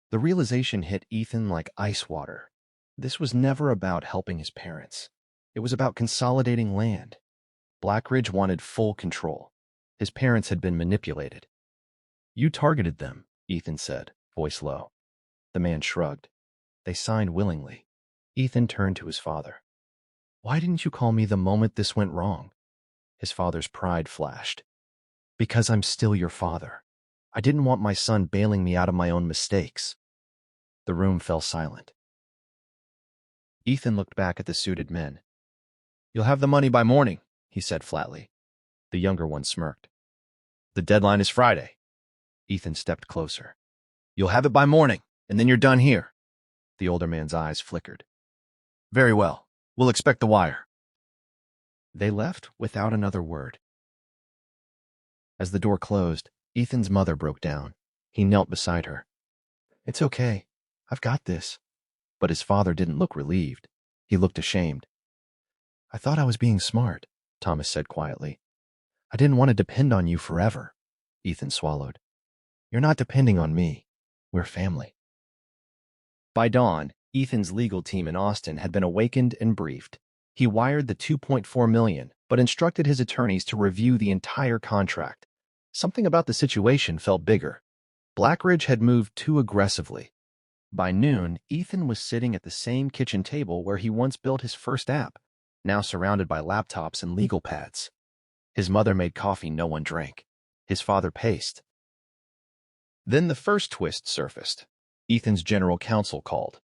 The realization hit Ethan like ice water. This was never about helping his parents. It was about consolidating land. Blackridge wanted full control. His parents had been manipulated. "You targeted them," Ethan said, voice low. The man shrugged. "They signed willingly." Ethan turned to his father. "Why didn't you call me the moment this went wrong?" His father's pride flashed. "Because I'm still your father. I didn't want my son bailing me out of my own mistakes." The room fell silent. Ethan looked back at the suited men. "You'll have the money by morning," he said flatly. The younger one smirked. "The deadline is Friday." Ethan stepped closer. "You'll have it by morning, and then you're done here." The older man's eyes flickered. "Very well. We'll expect the wire." They left without another word. As the door closed, Ethan's mother broke down. He knelt beside her. "It's okay. I've got this." But his father didn't look relieved. He looked ashamed. "I thought I was being smart," Thomas said quietly. "I didn't want to depend on you forever." Ethan swallowed. "You're not depending on me. We're family." By dawn, Ethan's legal team in Austin had been awakened and briefed. He wired the $2.4 million, but instructed his attorneys to review the entire contract. Something about the situation felt bigger. Blackridge had moved too aggressively. By noon, Ethan was sitting at the same kitchen table where he once built his first app, now surrounded by laptops and legal pads. His mother made coffee no one drank. His father paced. Then the first twist surfaced. Ethan's general counsel called.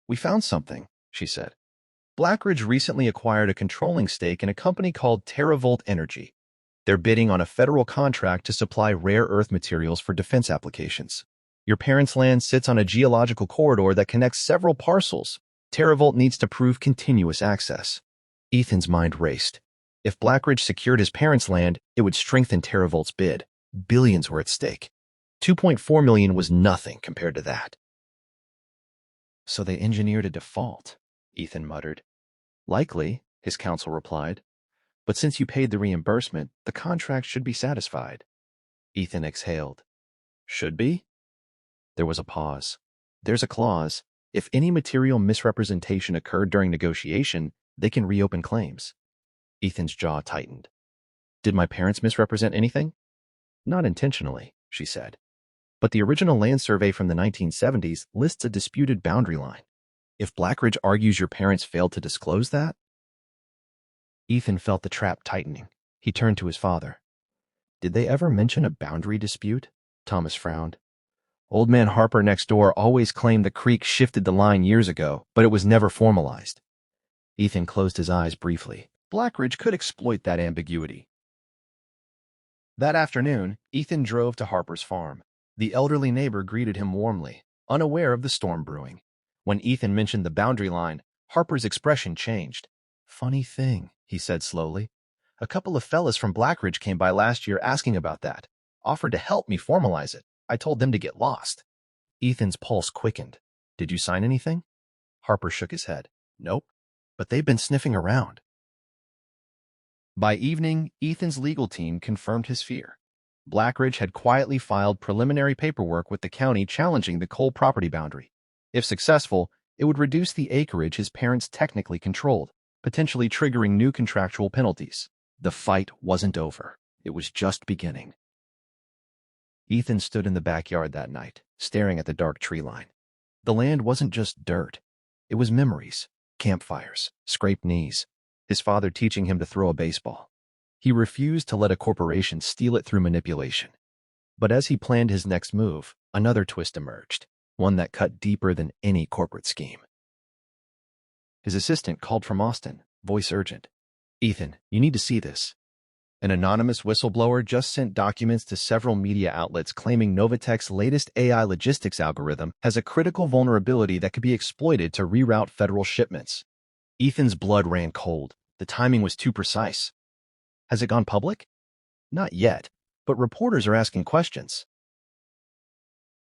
"We found something," she said. "Blackridge recently acquired a controlling stake in a company called TerraVolt Energy. They're bidding on a federal contract to supply rare earth materials for defense applications. Your parents' land sits on a geological corridor that connects several parcels. TerraVolt needs to prove continuous access." Ethan's mind raced. If Blackridge secured his parents' land, it would strengthen TerraVolt's bid. Billions were at stake. $2.4 million was nothing compared to that. "So they engineered a default," Ethan muttered. "Likely," his counsel replied. "But since you paid the reimbursement, the contract should be satisfied." Ethan exhaled. "Should be?" There was a pause. "There's a clause. If any material misrepresentation occurred during negotiation, they can reopen claims." Ethan's jaw tightened. "Did my parents misrepresent anything?" "Not intentionally," she said. "But the original land survey from the 1970s lists a disputed boundary line. If Blackridge argues your parents failed to disclose that?" Ethan felt the trap tightening. He turned to his father. "Did they ever mention a boundary dispute?" Thomas frowned. "Old man Harper next door always claimed the creek shifted the line years ago, but it was never formalized." Ethan closed his eyes briefly. Blackridge could exploit that ambiguity. That afternoon, Ethan drove to Harper's farm. The elderly neighbor greeted him warmly, unaware of the storm brewing. When Ethan mentioned the boundary line, Harper's expression changed. "Funny thing," he said slowly. "A couple of fellas from Blackridge came by last year asking about that. Offered to help me formalize it. I told them to get lost." Ethan's pulse quickened. "Did you sign anything?" Harper shook his head. "Nope. But they've been sniffing around." By evening, Ethan's legal team confirmed his fear. Blackridge had quietly filed preliminary paperwork with the county challenging the coal property boundary. If successful, it would reduce the acreage his parents technically controlled, potentially triggering new contractual penalties. The fight wasn't over. It was just beginning. Ethan stood in the backyard that night, staring at the dark tree line. The land wasn't just dirt. It was memories, campfires, scraped knees, his father teaching him to throw a baseball. He refused to let a corporation steal it through manipulation. But as he planned his next move, another twist emerged, one that cut deeper than any corporate scheme. His assistant called from Austin, voice urgent. "Ethan, you need to see this." An anonymous whistleblower just sent documents to several media outlets claiming Novatech's latest AI logistics algorithm has a critical vulnerability that could be exploited to reroute federal shipments. Ethan's blood ran cold. The timing was too precise. Has it gone public? Not yet, but reporters are asking questions.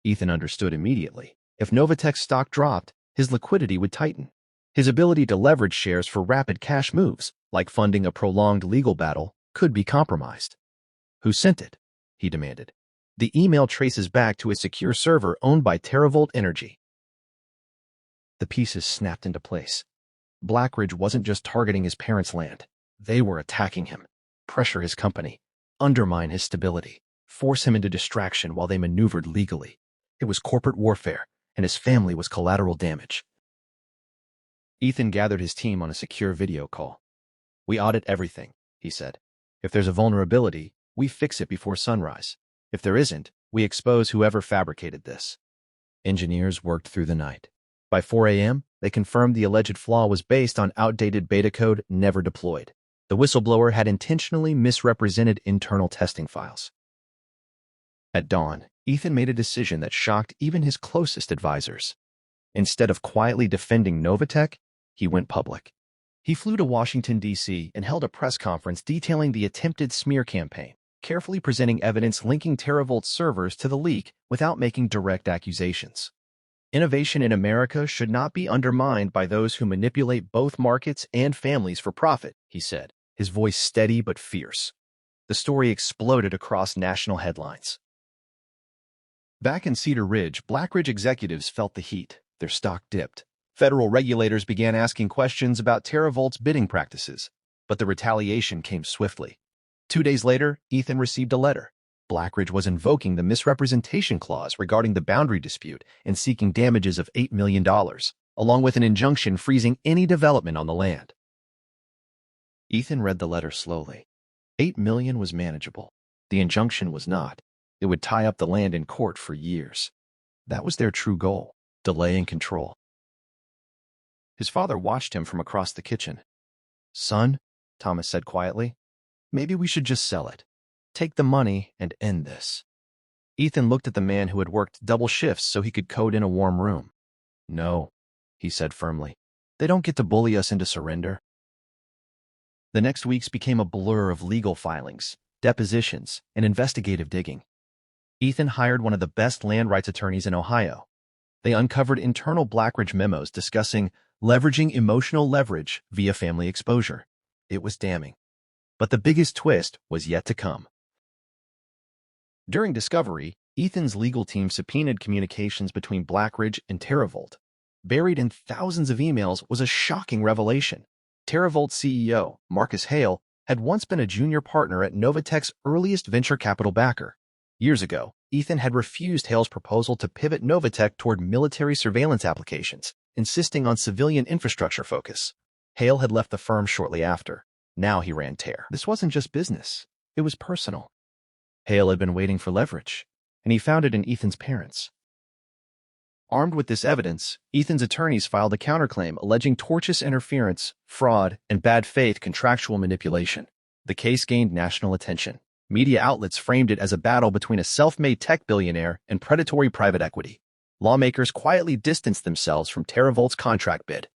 Ethan understood immediately. If Novatech's stock dropped, his liquidity would tighten. His ability to leverage shares for rapid cash moves, like funding a prolonged legal battle, could be compromised. "Who sent it?" he demanded. The email traces back to a secure server owned by TerraVolt Energy. The pieces snapped into place. Blackridge wasn't just targeting his parents' land. They were attacking him, pressure his company, undermine his stability, force him into distraction while they maneuvered legally. It was corporate warfare, and his family was collateral damage. Ethan gathered his team on a secure video call. "We audit everything," he said. "If there's a vulnerability, we fix it before sunrise. If there isn't, we expose whoever fabricated this." Engineers worked through the night. By 4 a.m., they confirmed the alleged flaw was based on outdated beta code never deployed. The whistleblower had intentionally misrepresented internal testing files. At dawn, Ethan made a decision that shocked even his closest advisors. Instead of quietly defending Novatech, he went public. He flew to Washington, D.C. and held a press conference detailing the attempted smear campaign, carefully presenting evidence linking TerraVolt's servers to the leak without making direct accusations. Innovation in America should not be undermined by those who manipulate both markets and families for profit, he said, his voice steady but fierce. The story exploded across national headlines. Back in Cedar Ridge, Blackridge executives felt the heat. Their stock dipped. Federal regulators began asking questions about TerraVolt's bidding practices, but the retaliation came swiftly. 2 days later, Ethan received a letter. Blackridge was invoking the misrepresentation clause regarding the boundary dispute and seeking damages of $8 million, along with an injunction freezing any development on the land. Ethan read the letter slowly. $8 million was manageable. The injunction was not. It would tie up the land in court for years. That was their true goal, delay and control. His father watched him from across the kitchen. "Son," Thomas said quietly, "maybe we should just sell it. Take the money and end this." Ethan looked at the man who had worked double shifts so he could code in a warm room. "No," he said firmly. "They don't get to bully us into surrender." The next weeks became a blur of legal filings, depositions, and investigative digging. Ethan hired one of the best land rights attorneys in Ohio. They uncovered internal Blackridge memos discussing leveraging emotional leverage via family exposure. It was damning. But the biggest twist was yet to come. During discovery, Ethan's legal team subpoenaed communications between Blackridge and TerraVolt. Buried in thousands of emails was a shocking revelation. TerraVolt's CEO, Marcus Hale, had once been a junior partner at Novatech's earliest venture capital backer. Years ago, Ethan had refused Hale's proposal to pivot Novatech toward military surveillance applications, insisting on civilian infrastructure focus. Hale had left the firm shortly after. Now he ran Terra. This wasn't just business. It was personal. Hale had been waiting for leverage, and he found it in Ethan's parents. Armed with this evidence, Ethan's attorneys filed a counterclaim alleging tortious interference, fraud, and bad faith contractual manipulation. The case gained national attention. Media outlets framed it as a battle between a self-made tech billionaire and predatory private equity. Lawmakers quietly distanced themselves from TerraVolt's contract bid.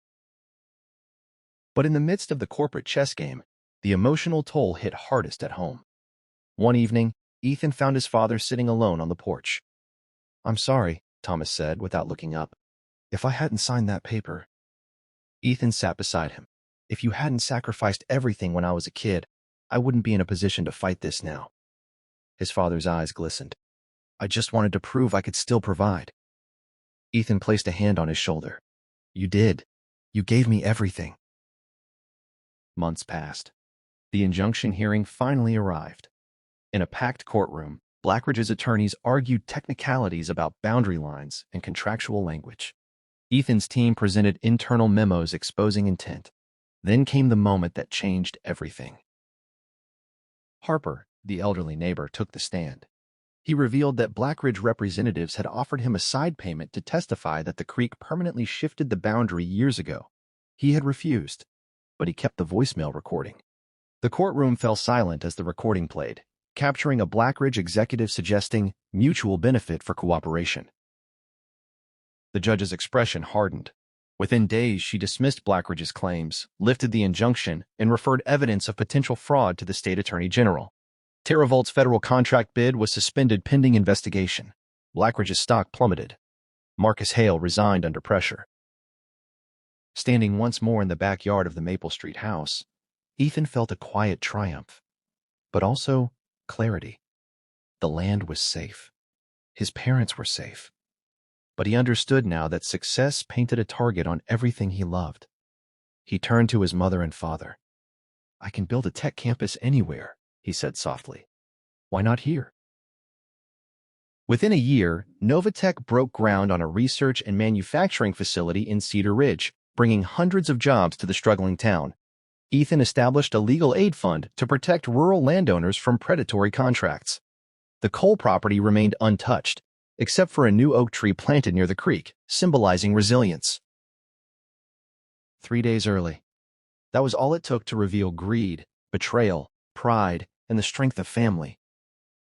But in the midst of the corporate chess game, the emotional toll hit hardest at home. One evening, Ethan found his father sitting alone on the porch. "I'm sorry," Thomas said without looking up. "If I hadn't signed that paper." Ethan sat beside him. "If you hadn't sacrificed everything when I was a kid, I wouldn't be in a position to fight this now." His father's eyes glistened. "I just wanted to prove I could still provide." Ethan placed a hand on his shoulder. "You did. You gave me everything." Months passed. The injunction hearing finally arrived. In a packed courtroom, Blackridge's attorneys argued technicalities about boundary lines and contractual language. Ethan's team presented internal memos exposing intent. Then came the moment that changed everything. Harper, the elderly neighbor, took the stand. He revealed that Blackridge representatives had offered him a side payment to testify that the creek permanently shifted the boundary years ago. He had refused, but he kept the voicemail recording. The courtroom fell silent as the recording played, capturing a Blackridge executive suggesting mutual benefit for cooperation. The judge's expression hardened. Within days, she dismissed Blackridge's claims, lifted the injunction, and referred evidence of potential fraud to the state attorney general. TerraVolt's federal contract bid was suspended pending investigation. Blackridge's stock plummeted. Marcus Hale resigned under pressure. Standing once more in the backyard of the Maple Street house, Ethan felt a quiet triumph, but also clarity. The land was safe. His parents were safe. But he understood now that success painted a target on everything he loved. He turned to his mother and father. "I can build a tech campus anywhere," he said softly. "Why not here?" Within a year, Novatech broke ground on a research and manufacturing facility in Cedar Ridge, bringing hundreds of jobs to the struggling town. Ethan established a legal aid fund to protect rural landowners from predatory contracts. The coal property remained untouched, except for a new oak tree planted near the creek, symbolizing resilience. 3 days early. That was all it took to reveal greed, betrayal, pride, and the strength of family.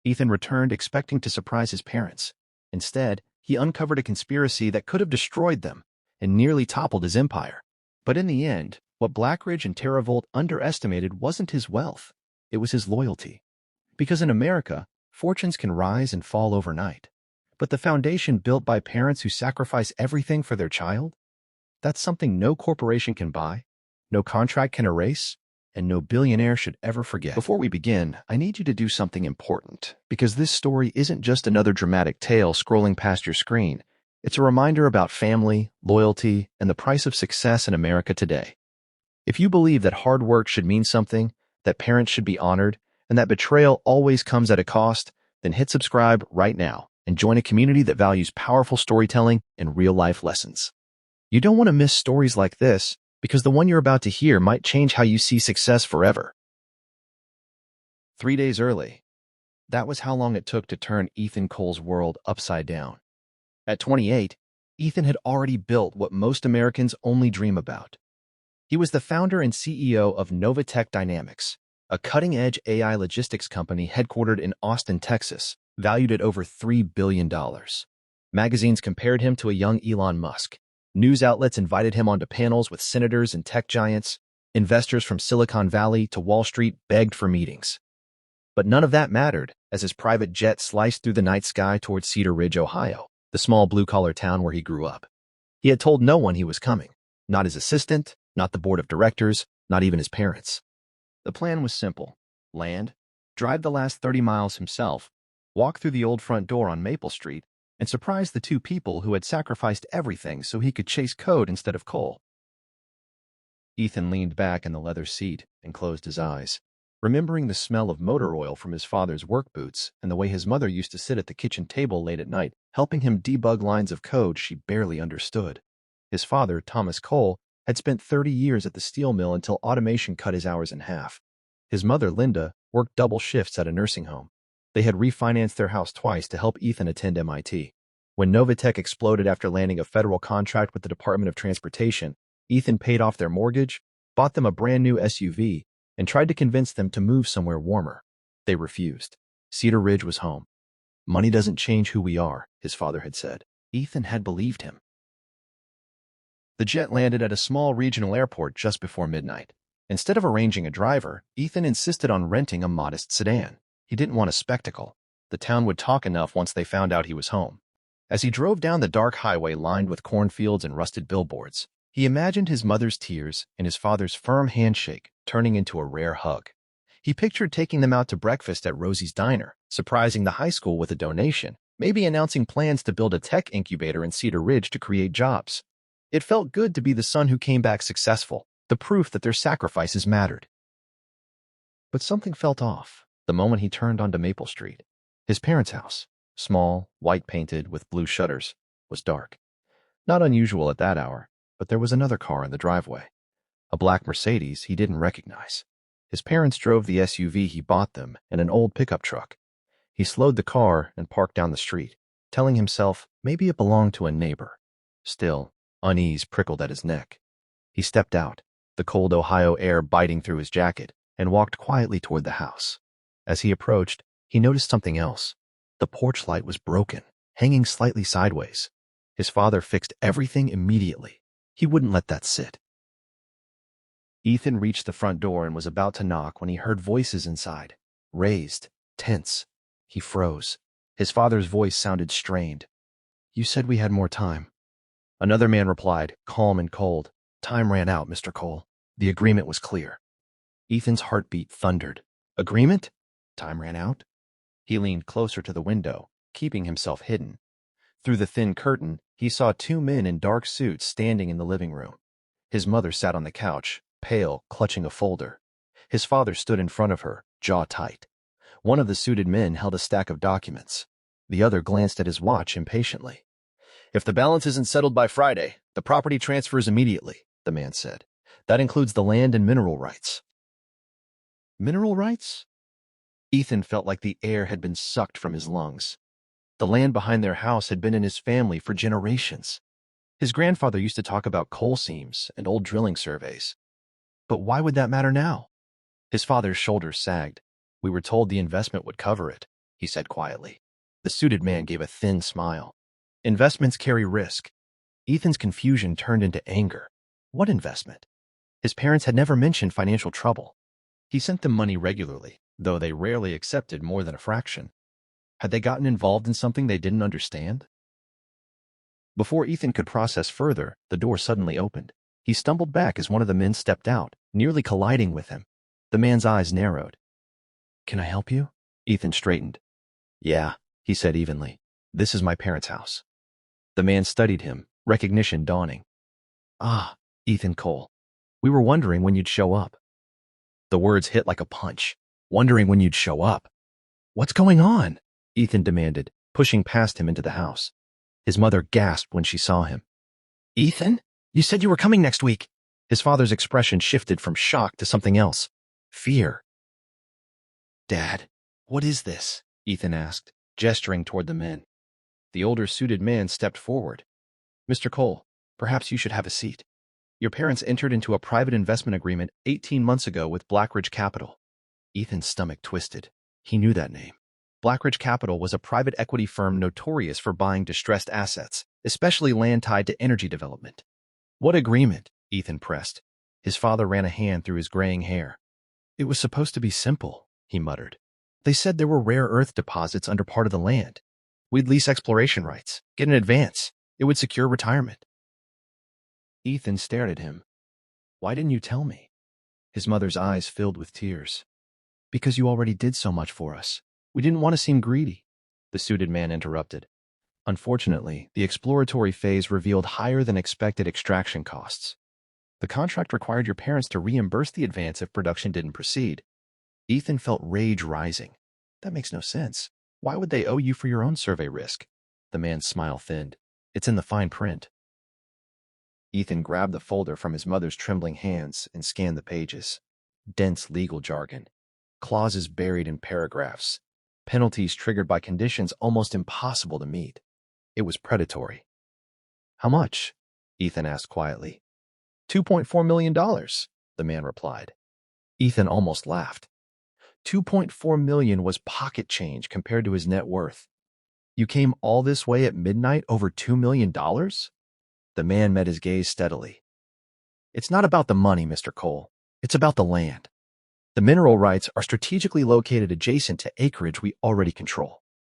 Ethan returned expecting to surprise his parents. Instead, he uncovered a conspiracy that could have destroyed them and nearly toppled his empire. But in the end, what Blackridge and TerraVolt underestimated wasn't his wealth. It was his loyalty. Because in America, fortunes can rise and fall overnight. But the foundation built by parents who sacrifice everything for their child? That's something no corporation can buy, no contract can erase, and no billionaire should ever forget. Before we begin, I need you to do something important, because this story isn't just another dramatic tale scrolling past your screen. It's a reminder about family, loyalty, and the price of success in America today. If you believe that hard work should mean something, that parents should be honored, and that betrayal always comes at a cost, then hit subscribe right now and join a community that values powerful storytelling and real-life lessons. You don't want to miss stories like this, because the one you're about to hear might change how you see success forever. 3 days early. That was how long it took to turn Ethan Cole's world upside down. At 28, Ethan had already built what most Americans only dream about. He was the founder and CEO of Novatech Dynamics, a cutting-edge AI logistics company headquartered in Austin, Texas, valued at over $3 billion. Magazines compared him to a young Elon Musk. News outlets invited him onto panels with senators and tech giants. Investors from Silicon Valley to Wall Street begged for meetings. But none of that mattered as his private jet sliced through the night sky towards Cedar Ridge, Ohio, the small blue-collar town where he grew up. He had told no one he was coming, not his assistant, not the board of directors, not even his parents. The plan was simple. Land, drive the last 30 miles himself, walk through the old front door on Maple Street, and surprise the two people who had sacrificed everything so he could chase code instead of coal. Ethan leaned back in the leather seat and closed his eyes, remembering the smell of motor oil from his father's work boots and the way his mother used to sit at the kitchen table late at night, helping him debug lines of code she barely understood. His father, Thomas Cole, had spent 30 years at the steel mill until automation cut his hours in half. His mother, Linda, worked double shifts at a nursing home. They had refinanced their house twice to help Ethan attend MIT. When Novatech exploded after landing a federal contract with the Department of Transportation, Ethan paid off their mortgage, bought them a brand new SUV, and tried to convince them to move somewhere warmer. They refused. Cedar Ridge was home. "Money doesn't change who we are," his father had said. Ethan had believed him. The jet landed at a small regional airport just before midnight. Instead of arranging a driver, Ethan insisted on renting a modest sedan. He didn't want a spectacle. The town would talk enough once they found out he was home. As he drove down the dark highway lined with cornfields and rusted billboards, he imagined his mother's tears and his father's firm handshake turning into a rare hug. He pictured taking them out to breakfast at Rosie's Diner, surprising the high school with a donation, maybe announcing plans to build a tech incubator in Cedar Ridge to create jobs. It felt good to be the son who came back successful, the proof that their sacrifices mattered. But something felt off the moment he turned onto Maple Street. His parents' house, small, white-painted with blue shutters, was dark. Not unusual at that hour, but there was another car in the driveway. A black Mercedes he didn't recognize. His parents drove the SUV he bought them and an old pickup truck. He slowed the car and parked down the street, telling himself maybe it belonged to a neighbor. Still, unease prickled at his neck. He stepped out, the cold Ohio air biting through his jacket, and walked quietly toward the house. As he approached, he noticed something else. The porch light was broken, hanging slightly sideways. His father fixed everything immediately. He wouldn't let that sit. Ethan reached the front door and was about to knock when he heard voices inside, raised, tense. He froze. His father's voice sounded strained. "You said we had more time." Another man replied, calm and cold. "Time ran out, Mr. Cole. The agreement was clear." Ethan's heartbeat thundered. Agreement? Time ran out? He leaned closer to the window, keeping himself hidden. Through the thin curtain, he saw two men in dark suits standing in the living room. His mother sat on the couch, pale, clutching a folder. His father stood in front of her, jaw tight. One of the suited men held a stack of documents. The other glanced at his watch impatiently. "If the balance isn't settled by Friday, the property transfers immediately," the man said. "That includes the land and mineral rights." Mineral rights? Ethan felt like the air had been sucked from his lungs. The land behind their house had been in his family for generations. His grandfather used to talk about coal seams and old drilling surveys. But why would that matter now? His father's shoulders sagged. "We were told the investment would cover it," he said quietly. The suited man gave a thin smile. "Investments carry risk." Ethan's confusion turned into anger. What investment? His parents had never mentioned financial trouble. He sent them money regularly, though they rarely accepted more than a fraction. Had they gotten involved in something they didn't understand? Before Ethan could process further, the door suddenly opened. He stumbled back as one of the men stepped out, nearly colliding with him. The man's eyes narrowed. "Can I help you?" Ethan straightened. "Yeah," he said evenly. "This is my parents' house." The man studied him, recognition dawning. "Ah, Ethan Cole. We were wondering when you'd show up." The words hit like a punch. Wondering when you'd show up. "What's going on?" Ethan demanded, pushing past him into the house. His mother gasped when she saw him. "Ethan? You said you were coming next week." His father's expression shifted from shock to something else. Fear. "Dad, what is this?" Ethan asked, gesturing toward the men. The older suited man stepped forward. "Mr. Cole, perhaps you should have a seat. Your parents entered into a private investment agreement 18 months ago with Blackridge Capital." Ethan's stomach twisted. He knew that name. Blackridge Capital was a private equity firm notorious for buying distressed assets, especially land tied to energy development. "What agreement?" Ethan pressed. His father ran a hand through his graying hair. "It was supposed to be simple," he muttered. "They said there were rare earth deposits under part of the land. We'd lease exploration rights, get an advance. It would secure retirement." Ethan stared at him. "Why didn't you tell me?" His mother's eyes filled with tears. "Because you already did so much for us. We didn't want to seem greedy," the suited man interrupted. "Unfortunately, the exploratory phase revealed higher than expected extraction costs. The contract required your parents to reimburse the advance if production didn't proceed." Ethan felt rage rising. "That makes no sense. Why would they owe you for your own survey risk?" The man's smile thinned. "It's in the fine print." Ethan grabbed the folder from his mother's trembling hands and scanned the pages. Dense legal jargon. Clauses buried in paragraphs. Penalties triggered by conditions almost impossible to meet. It was predatory. "How much?" Ethan asked quietly. $2.4 million, the man replied. Ethan almost laughed. $2.4 million was pocket change compared to his net worth. "You came all this way at midnight over $2 million? The man met his gaze steadily. "It's not about the money, Mr. Cole. It's about the land. The mineral rights are strategically located adjacent to acreage we already control.